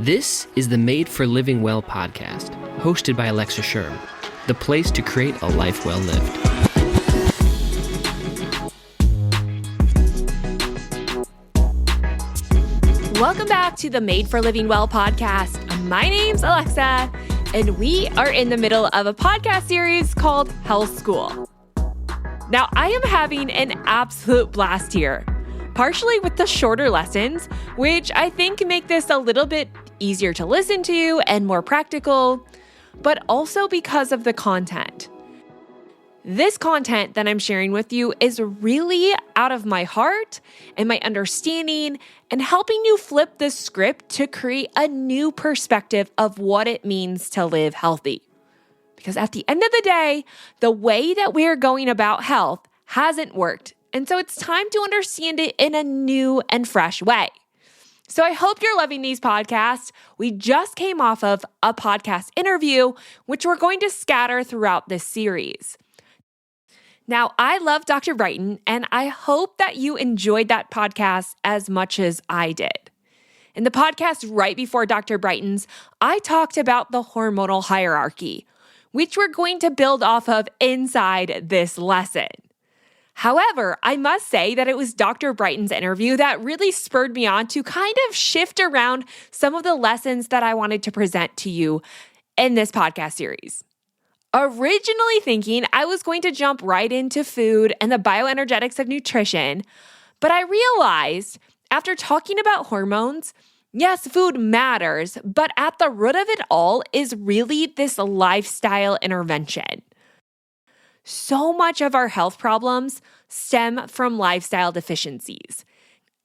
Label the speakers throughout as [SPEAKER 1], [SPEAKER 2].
[SPEAKER 1] This is the Made for Living Well podcast, hosted by Alexa Sherm, the place to create a life well lived.
[SPEAKER 2] Welcome back to the Made for Living Well podcast. My name's Alexa, and we are in the middle of a podcast series called Health School. Now, I am having an absolute blast here, partially with the shorter lessons, which I think make this a little bit easier to listen to and more practical, but also because of the content. This content that I'm sharing with you is really out of my heart and my understanding and helping you flip the script to create a new perspective of what it means to live healthy. Because at the end of the day, the way that we're going about health hasn't worked. And so it's time to understand it in a new and fresh way. So I hope you're loving these podcasts. We just came off of a podcast interview, which we're going to scatter throughout this series. Now, I love Dr. Brighton, and I hope that you enjoyed that podcast as much as I did. In the podcast right before Dr. Brighton's, I talked about the hormonal hierarchy, which we're going to build off of inside this lesson. However, I must say that it was Dr. Brighton's interview that really spurred me on to kind of shift around some of the lessons that I wanted to present to you in this podcast series. Originally thinking I was going to jump right into food and the bioenergetics of nutrition, but I realized after talking about hormones, yes, food matters, but at the root of it all is really this lifestyle intervention. So much of our health problems stem from lifestyle deficiencies.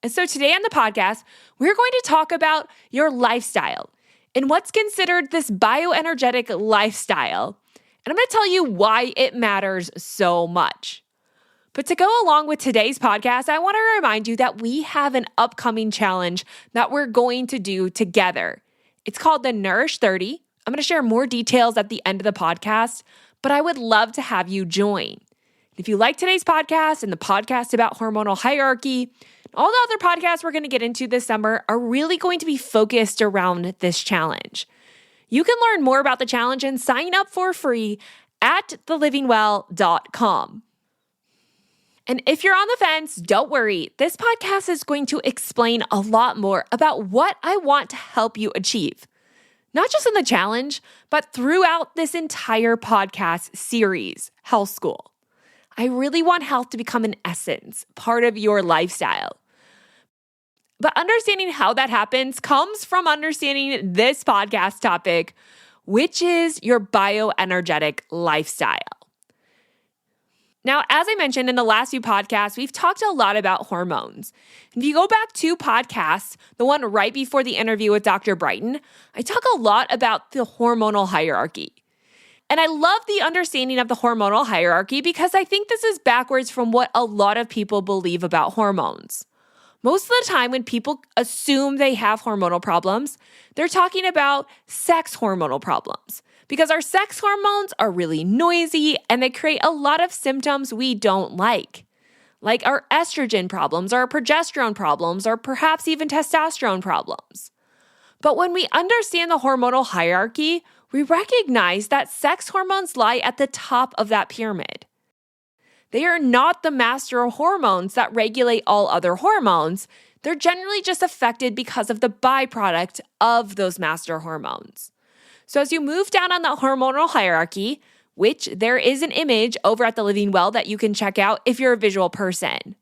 [SPEAKER 2] And so today on the podcast, we're going to talk about your lifestyle and what's considered this bioenergetic lifestyle. And I'm going to tell you why it matters so much. But to go along with today's podcast, I want to remind you that we have an upcoming challenge that we're going to do together. It's called the Nourish 30. I'm going to share more details at the end of the podcast, but I would love to have you join. If you like today's podcast and the podcast about hormonal hierarchy, all the other podcasts we're going to get into this summer are really going to be focused around this challenge. You can learn more about the challenge and sign up for free at thelivingwell.com. And if you're on the fence, don't worry. This podcast is going to explain a lot more about what I want to help you achieve. Not just in the challenge, but throughout this entire podcast series, Health School. I really want health to become an essence, part of your lifestyle. But understanding how that happens comes from understanding this podcast topic, which is your bioenergetic lifestyle. Now, as I mentioned in the last few podcasts, we've talked a lot about hormones. If you go back 2 podcasts, the one right before the interview with Dr. Brighton, I talk a lot about the hormonal hierarchy. And I love the understanding of the hormonal hierarchy because I think this is backwards from what a lot of people believe about hormones. Most of the time when people assume they have hormonal problems, they're talking about sex hormonal problems. Because our sex hormones are really noisy and they create a lot of symptoms we don't like our estrogen problems, our progesterone problems, or perhaps even testosterone problems. But when we understand the hormonal hierarchy, we recognize that sex hormones lie at the top of that pyramid. They are not the master hormones that regulate all other hormones. They're generally just affected because of the byproduct of those master hormones. So as you move down on the hormonal hierarchy, which there is an image over at The Living Well that you can check out if you're a visual person.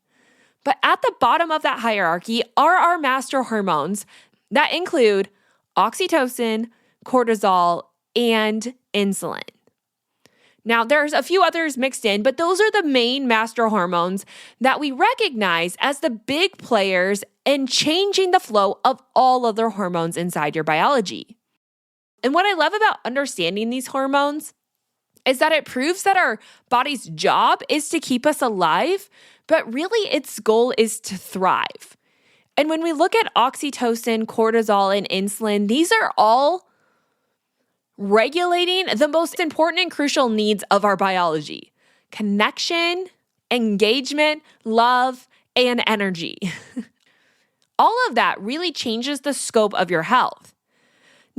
[SPEAKER 2] But at the bottom of that hierarchy are our master hormones that include oxytocin, cortisol, and insulin. Now, there's a few others mixed in, but those are the main master hormones that we recognize as the big players in changing the flow of all other hormones inside your biology. And what I love about understanding these hormones is that it proves that our body's job is to keep us alive, but really its goal is to thrive. And when we look at oxytocin, cortisol, and insulin, these are all regulating the most important and crucial needs of our biology: connection, engagement, love, and energy. All of that really changes the scope of your health.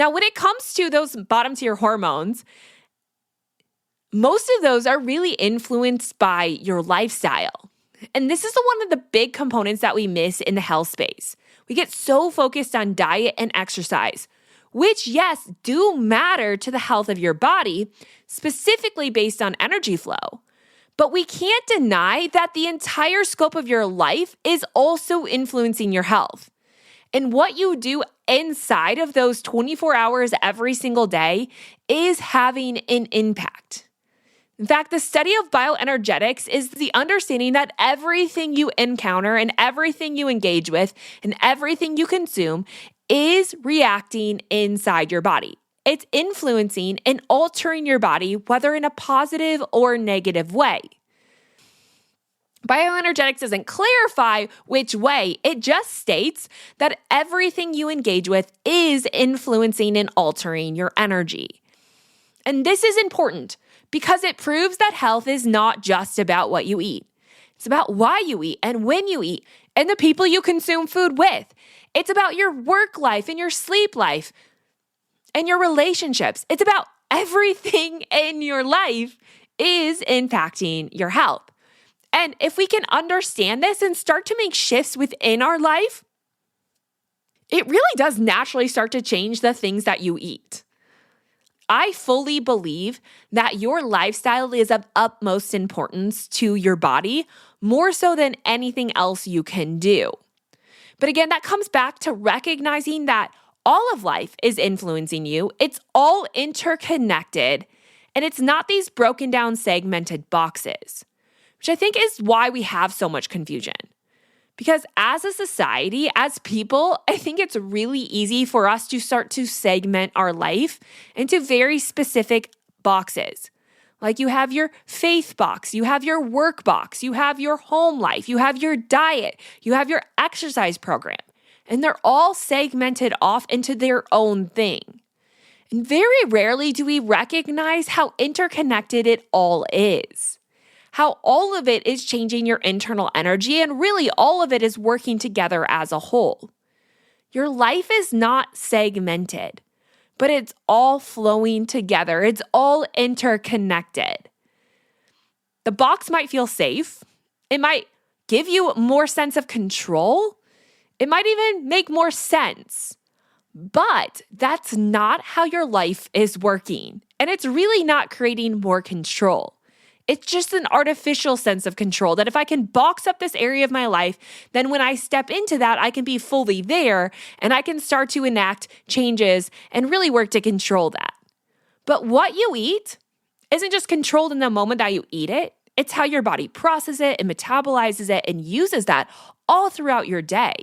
[SPEAKER 2] Now, when it comes to those bottom tier hormones, most of those are really influenced by your lifestyle. And this is one of the big components that we miss in the health space. We get so focused on diet and exercise, which, yes, do matter to the health of your body, specifically based on energy flow. But we can't deny that the entire scope of your life is also influencing your health. And what you do inside of those 24 hours every single day is having an impact. In fact, the study of bioenergetics is the understanding that everything you encounter and everything you engage with and everything you consume is reacting inside your body. It's influencing and altering your body, whether in a positive or negative way. Bioenergetics doesn't clarify which way. It just states that everything you engage with is influencing and altering your energy. And this is important because it proves that health is not just about what you eat. It's about why you eat and when you eat and the people you consume food with. It's about your work life and your sleep life and your relationships. It's about everything in your life is impacting your health. And if we can understand this and start to make shifts within our life, it really does naturally start to change the things that you eat. I fully believe that your lifestyle is of utmost importance to your body, more so than anything else you can do. But again, that comes back to recognizing that all of life is influencing you. It's all interconnected, and it's not these broken down, segmented boxes, which I think is why we have so much confusion. Because as a society, as people, I think it's really easy for us to start to segment our life into very specific boxes. Like you have your faith box, you have your work box, you have your home life, you have your diet, you have your exercise program. And they're all segmented off into their own thing. And very rarely do we recognize how interconnected it all is. How all of it is changing your internal energy, and really all of it is working together as a whole. Your life is not segmented, but it's all flowing together. It's all interconnected. The box might feel safe. It might give you more sense of control. It might even make more sense. But that's not how your life is working. And it's really not creating more control. It's just an artificial sense of control that if I can box up this area of my life, then when I step into that, I can be fully there and I can start to enact changes and really work to control that. But what you eat isn't just controlled in the moment that you eat it. It's how your body processes it and metabolizes it and uses that all throughout your day.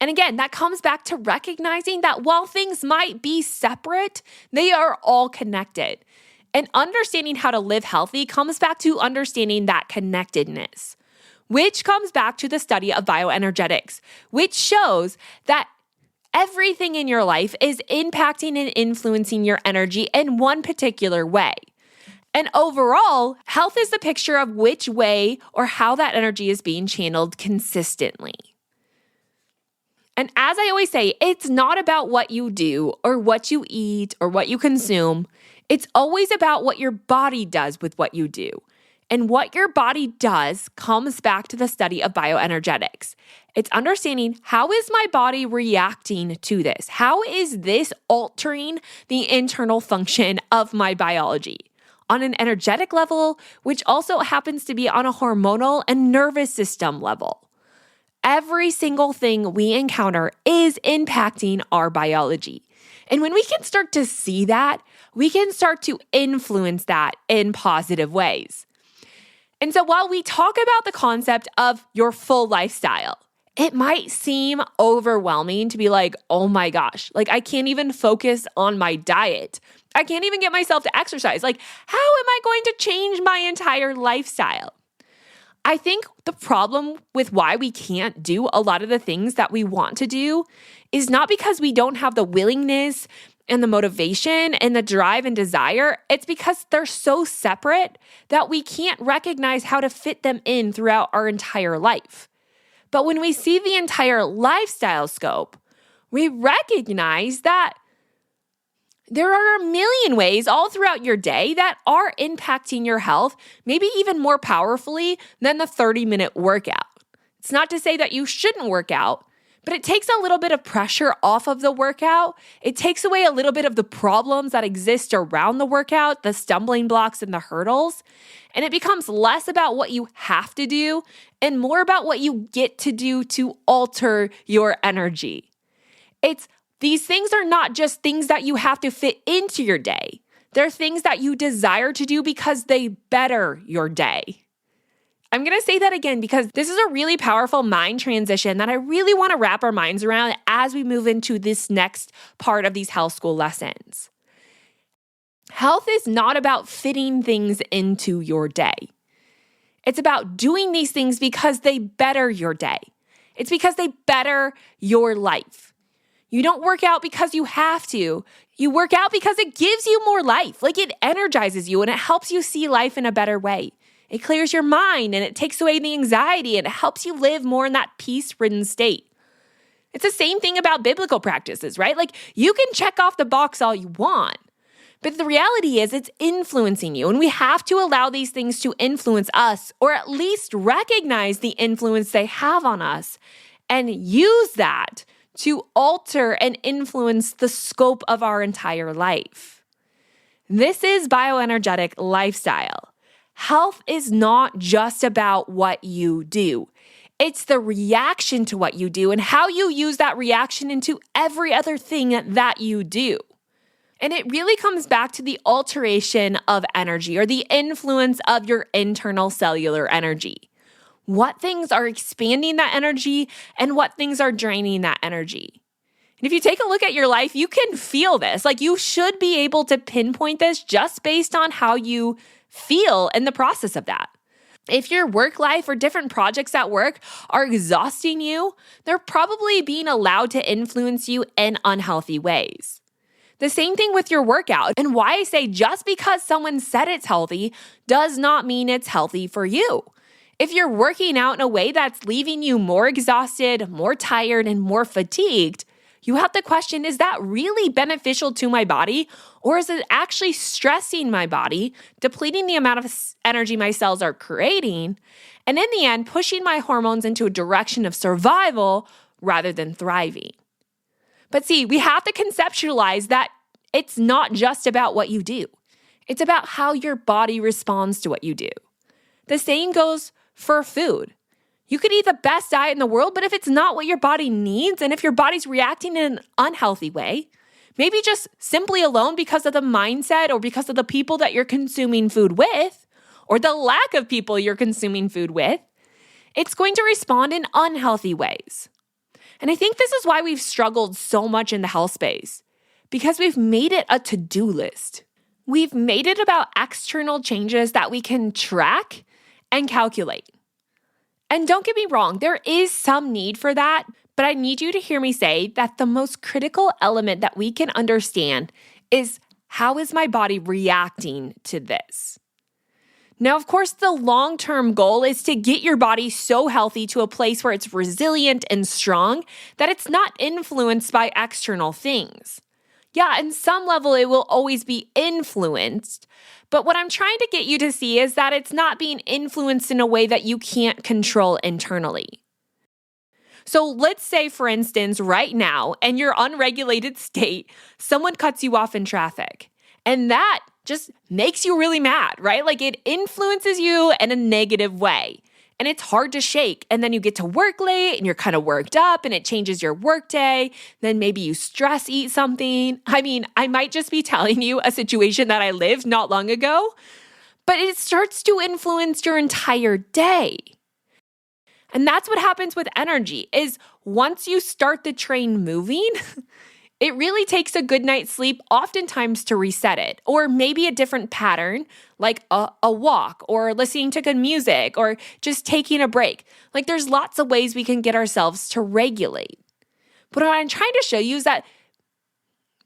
[SPEAKER 2] And again, that comes back to recognizing that while things might be separate, they are all connected. And understanding how to live healthy comes back to understanding that connectedness, which comes back to the study of bioenergetics, which shows that everything in your life is impacting and influencing your energy in one particular way. And overall, health is the picture of which way or how that energy is being channeled consistently. And as I always say, it's not about what you do or what you eat or what you consume. It's always about what your body does with what you do. And what your body does comes back to the study of bioenergetics. It's understanding, how is my body reacting to this? How is this altering the internal function of my biology? On an energetic level, which also happens to be on a hormonal and nervous system level. Every single thing we encounter is impacting our biology. And when we can start to see that, we can start to influence that in positive ways. And so while we talk about the concept of your full lifestyle, it might seem overwhelming to be like, oh my gosh, like I can't even focus on my diet. I can't even get myself to exercise. Like, how am I going to change my entire lifestyle? I think the problem with why we can't do a lot of the things that we want to do is not because we don't have the willingness and the motivation and the drive and desire. It's because they're so separate that we can't recognize how to fit them in throughout our entire life. But when we see the entire lifestyle scope, we recognize that there are a million ways all throughout your day that are impacting your health, maybe even more powerfully than the 30-minute workout. It's not to say that you shouldn't work out, but it takes a little bit of pressure off of the workout. It takes away a little bit of the problems that exist around the workout, the stumbling blocks and the hurdles. And it becomes less about what you have to do and more about what you get to do to alter your energy. These things are not just things that you have to fit into your day. They're things that you desire to do because they better your day. I'm going to say that again because this is a really powerful mind transition that I really want to wrap our minds around as we move into this next part of these health school lessons. Health is not about fitting things into your day. It's about doing these things because they better your day. It's because they better your life. You don't work out because you have to. You work out because it gives you more life. Like it energizes you and it helps you see life in a better way. It clears your mind and it takes away the anxiety and it helps you live more in that peace-ridden state. It's the same thing about biblical practices, right? Like you can check off the box all you want, but the reality is it's influencing you and we have to allow these things to influence us or at least recognize the influence they have on us and use that to alter and influence the scope of our entire life. This is bioenergetic lifestyle. Health is not just about what you do. It's the reaction to what you do and how you use that reaction into every other thing that you do. And it really comes back to the alteration of energy or the influence of your internal cellular energy. What things are expanding that energy and what things are draining that energy. And if you take a look at your life, you can feel this. Like you should be able to pinpoint this just based on how you feel in the process of that. If your work life or different projects at work are exhausting you, they're probably being allowed to influence you in unhealthy ways. The same thing with your workout. And why I say just because someone said it's healthy does not mean it's healthy for you. If you're working out in a way that's leaving you more exhausted, more tired, and more fatigued, you have to question, is that really beneficial to my body? Or is it actually stressing my body, depleting the amount of energy my cells are creating, and in the end, pushing my hormones into a direction of survival rather than thriving? But see, we have to conceptualize that it's not just about what you do. It's about how your body responds to what you do. The same goes for food. You could eat the best diet in the world, but if it's not what your body needs, and if your body's reacting in an unhealthy way, maybe just simply alone because of the mindset or because of the people that you're consuming food with, or the lack of people you're consuming food with, it's going to respond in unhealthy ways. And I think this is why we've struggled so much in the health space, because we've made it a to-do list. We've made it about external changes that we can track and calculate. And don't get me wrong, there is some need for that, but I need you to hear me say that the most critical element that we can understand is how is my body reacting to this? Now, of course, the long-term goal is to get your body so healthy to a place where it's resilient and strong that it's not influenced by external things. Yeah, in some level, it will always be influenced. But what I'm trying to get you to see is that it's not being influenced in a way that you can't control internally. So let's say, for instance, right now, in your unregulated state, someone cuts you off in traffic. And that just makes you really mad, right? Like it influences you in a negative way. And it's hard to shake. And then you get to work late and you're kind of worked up and it changes your work day. Then maybe you stress eat something. I mean, I might just be telling you a situation that I lived not long ago, but it starts to influence your entire day. And that's what happens with energy is once you start the train moving, it really takes a good night's sleep oftentimes to reset it, or maybe a different pattern like a walk or listening to good music or just taking a break. Like there's lots of ways we can get ourselves to regulate. But what I'm trying to show you is that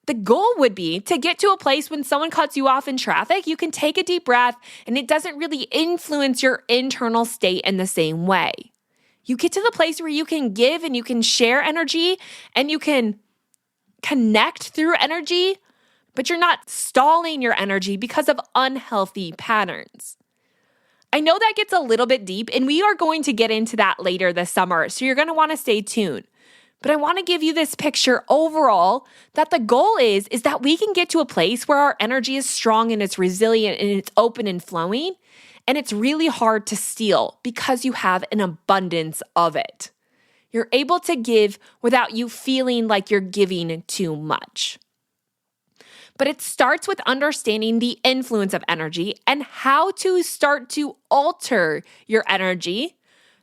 [SPEAKER 2] the goal would be to get to a place when someone cuts you off in traffic, you can take a deep breath and it doesn't really influence your internal state in the same way. You get to the place where you can give and you can share energy and you can connect through energy, but you're not stalling your energy because of unhealthy patterns. I know that gets a little bit deep, and we are going to get into that later this summer, so you're going to want to stay tuned. But I want to give you this picture overall that the goal is that we can get to a place where our energy is strong and it's resilient and it's open and flowing, and it's really hard to steal because you have an abundance of it. You're able to give without you feeling like you're giving too much. But it starts with understanding the influence of energy and how to start to alter your energy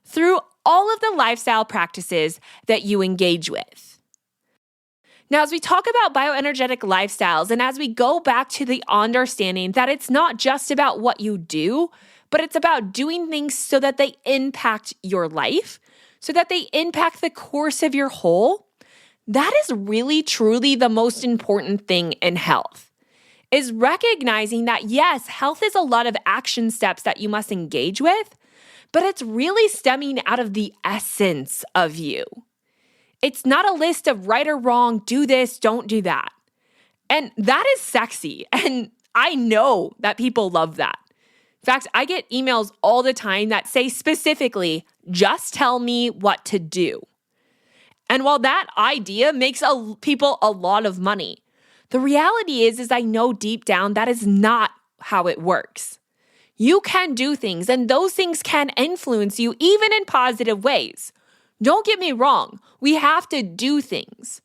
[SPEAKER 2] through all of the lifestyle practices that you engage with. Now, as we talk about bioenergetic lifestyles, and as we go back to the understanding that it's not just about what you do, but it's about doing things so that they impact your life, so that they impact the course of your whole, that is really, truly the most important thing in health, is recognizing that, yes, health is a lot of action steps that you must engage with, but it's really stemming out of the essence of you. It's not a list of right or wrong, do this, don't do that. And that is sexy, and I know that people love that. In fact, I get emails all the time that say specifically, just tell me what to do. And while that idea makes people a lot of money, the reality is I know deep down that is not how it works. You can do things, and those things can influence you even in positive ways. Don't get me wrong, we have to do things.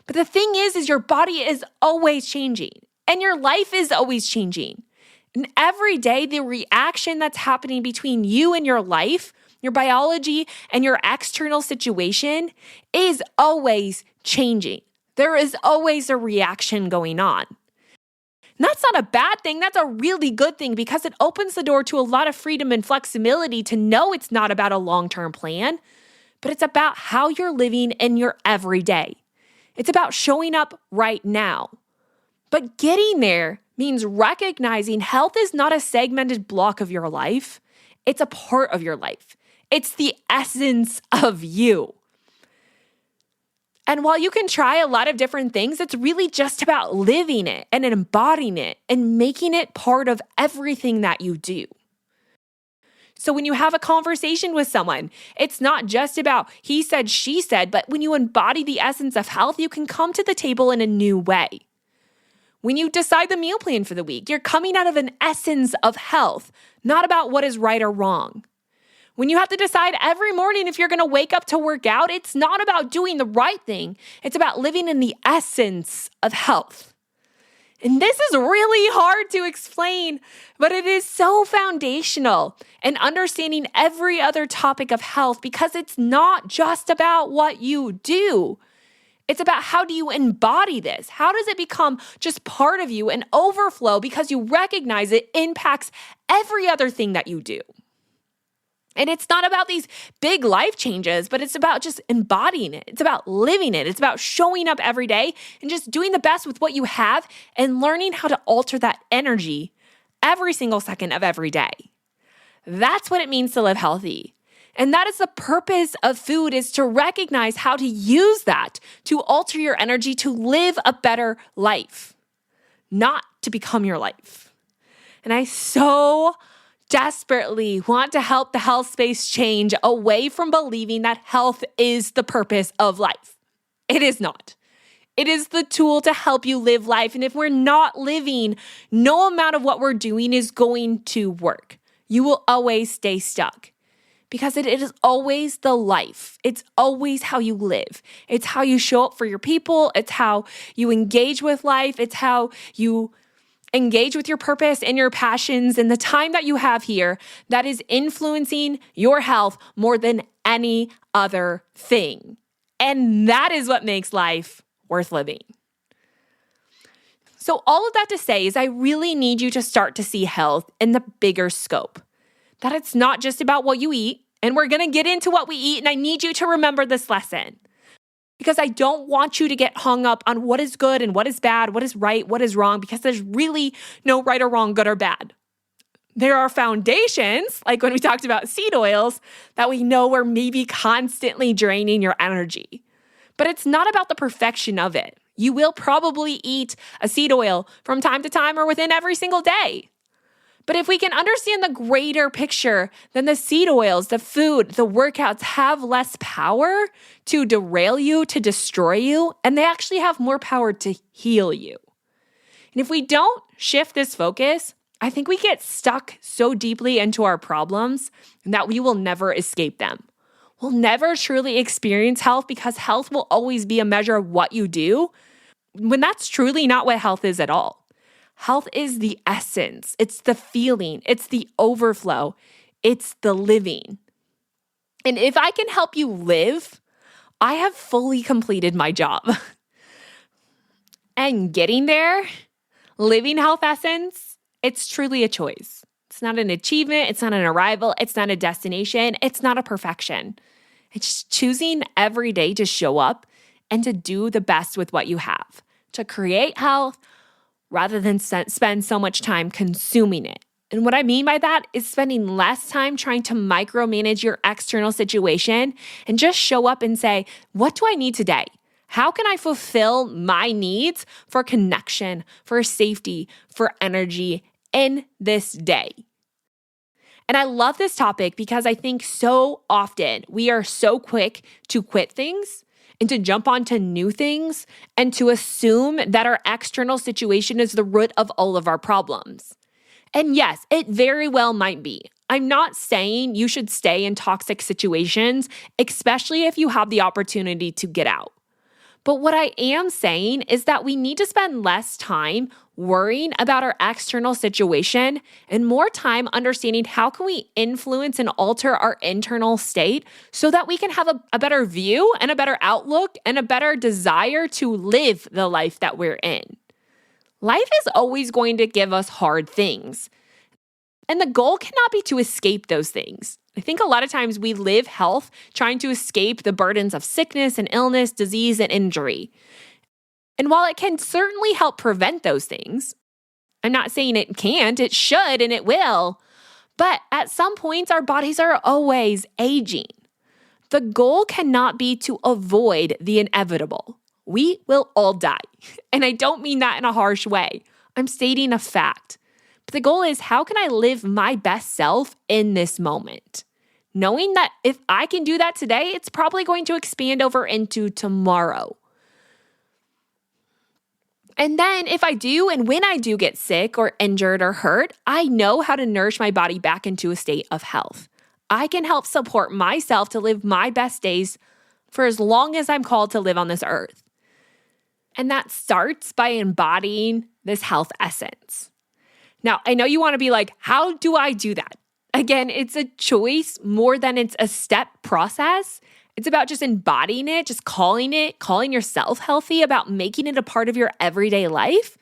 [SPEAKER 2] But the thing is your body is always changing, and your life is always changing. And every day, the reaction that's happening between you and your life, your biology, and your external situation is always changing. There is always a reaction going on. And that's not a bad thing. That's a really good thing because it opens the door to a lot of freedom and flexibility to know it's not about a long-term plan, but it's about how you're living in your everyday. It's about showing up right now. But getting there means recognizing health is not a segmented block of your life. It's a part of your life. It's the essence of you. And while you can try a lot of different things, it's really just about living it and embodying it and making it part of everything that you do. So when you have a conversation with someone, it's not just about he said, she said, but when you embody the essence of health, you can come to the table in a new way. When you decide the meal plan for the week, you're coming out of an essence of health, not about what is right or wrong. When you have to decide every morning if you're going to wake up to work out, it's not about doing the right thing. It's about living in the essence of health. And this is really hard to explain, but it is so foundational in understanding every other topic of health because it's not just about what you do. It's about how do you embody this? How does it become just part of you and overflow because you recognize it impacts every other thing that you do? And it's not about these big life changes, but it's about just embodying it. It's about living it. It's about showing up every day and just doing the best with what you have and learning how to alter that energy every single second of every day. That's what it means to live healthy. And that is the purpose of food, is to recognize how to use that to alter your energy to live a better life, not to become your life. And I so desperately want to help the health space change away from believing that health is the purpose of life. It is not. It is the tool to help you live life. And if we're not living, no amount of what we're doing is going to work. You will always stay stuck because it is always the life. It's always how you live. It's how you show up for your people. It's how you engage with life. It's how you engage with your purpose and your passions and the time that you have here that is influencing your health more than any other thing. And that is what makes life worth living. So all of that to say is I really need you to start to see health in the bigger scope. That it's not just about what you eat, and we're going to get into what we eat, and I need you to remember this lesson. Because I don't want you to get hung up on what is good and what is bad, what is right, what is wrong, because there's really no right or wrong, good or bad. There are foundations, like when we talked about seed oils, that we know are maybe constantly draining your energy. But it's not about the perfection of it. You will probably eat a seed oil from time to time or within every single day. But if we can understand the greater picture, then the seed oils, the food, the workouts have less power to derail you, to destroy you, and they actually have more power to heal you. And if we don't shift this focus, I think we get stuck so deeply into our problems that we will never escape them. We'll never truly experience health because health will always be a measure of what you do, when that's truly not what health is at all. Health is the essence. It's the feeling. It's the overflow. It's the living. And if I can help you live, I have fully completed my job. And getting there, living health essence, it's truly a choice. It's not an achievement. It's not an arrival. It's not a destination. It's not a perfection. It's choosing every day to show up and to do the best with what you have, to create health rather than spend so much time consuming it. And what I mean by that is spending less time trying to micromanage your external situation and just show up and say, what do I need today? How can I fulfill my needs for connection, for safety, for energy in this day? And I love this topic because I think so often we are so quick to quit things and to jump onto new things and to assume that our external situation is the root of all of our problems. And yes, it very well might be. I'm not saying you should stay in toxic situations, especially if you have the opportunity to get out. But what I am saying is that we need to spend less time worrying about our external situation and more time understanding how can we influence and alter our internal state so that we can have a better view and a better outlook and a better desire to live the life that we're in. Life is always going to give us hard things. And the goal cannot be to escape those things. I think a lot of times we live health trying to escape the burdens of sickness and illness, disease, and injury. And while it can certainly help prevent those things, I'm not saying it can't, it should, and it will. But at some points, our bodies are always aging. The goal cannot be to avoid the inevitable. We will all die. And I don't mean that in a harsh way. I'm stating a fact. But the goal is, how can I live my best self in this moment? Knowing that if I can do that today, it's probably going to expand over into tomorrow. And then if I do, and when I do get sick or injured or hurt, I know how to nourish my body back into a state of health. I can help support myself to live my best days for as long as I'm called to live on this earth. And that starts by embodying this health essence. Now, I know you want to be like, how do I do that? Again, it's a choice more than it's a step process. It's about just embodying it, just calling yourself healthy, about making it a part of your everyday life.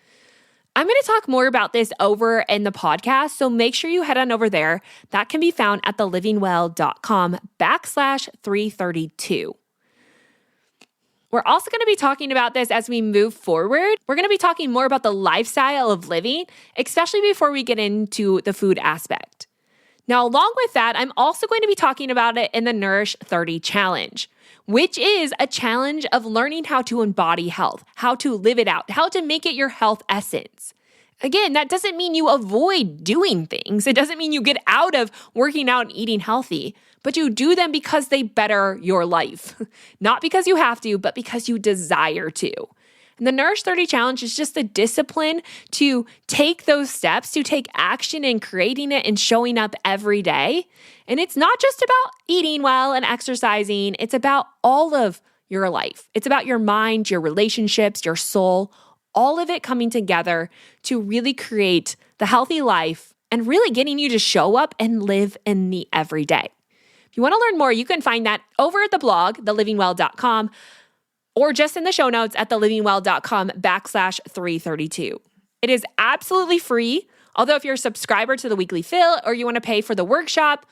[SPEAKER 2] I'm going to talk more about this over in the podcast, so make sure you head on over there. That can be found at thelivingwell.com/332. We're also going to be talking about this as we move forward. We're going to be talking more about the lifestyle of living, especially before we get into the food aspect. Now, along with that, I'm also going to be talking about it in the Nourish 30 Challenge, which is a challenge of learning how to embody health, how to live it out, how to make it your health essence. Again, that doesn't mean you avoid doing things. It doesn't mean you get out of working out and eating healthy, but you do them because they better your life. Not because you have to, but because you desire to. And the Nourish 30 Challenge is just the discipline to take those steps, to take action in creating it and showing up every day. And it's not just about eating well and exercising. It's about all of your life. It's about your mind, your relationships, your soul, all of it coming together to really create the healthy life and really getting you to show up and live in the everyday. If you want to learn more, you can find that over at the blog, thelivingwell.com, or just in the show notes at thelivingwell.com/332. It is absolutely free. Although if you're a subscriber to the weekly fill or you want to pay for the workshop,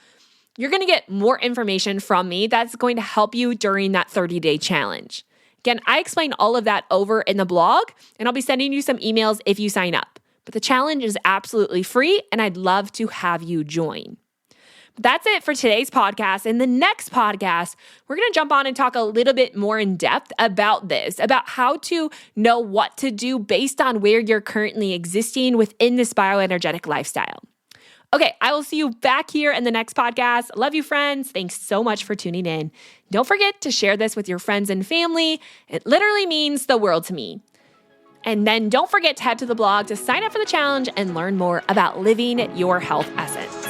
[SPEAKER 2] you're going to get more information from me that's going to help you during that 30-day challenge. Again, I explain all of that over in the blog, and I'll be sending you some emails if you sign up. But the challenge is absolutely free, and I'd love to have you join. That's it for today's podcast. In the next podcast, we're going to jump on and talk a little bit more in depth about this, about how to know what to do based on where you're currently existing within this bioenergetic lifestyle. Okay, I will see you back here in the next podcast. Love you, friends. Thanks so much for tuning in. Don't forget to share this with your friends and family. It literally means the world to me. And then don't forget to head to the blog to sign up for the challenge and learn more about living your health essence.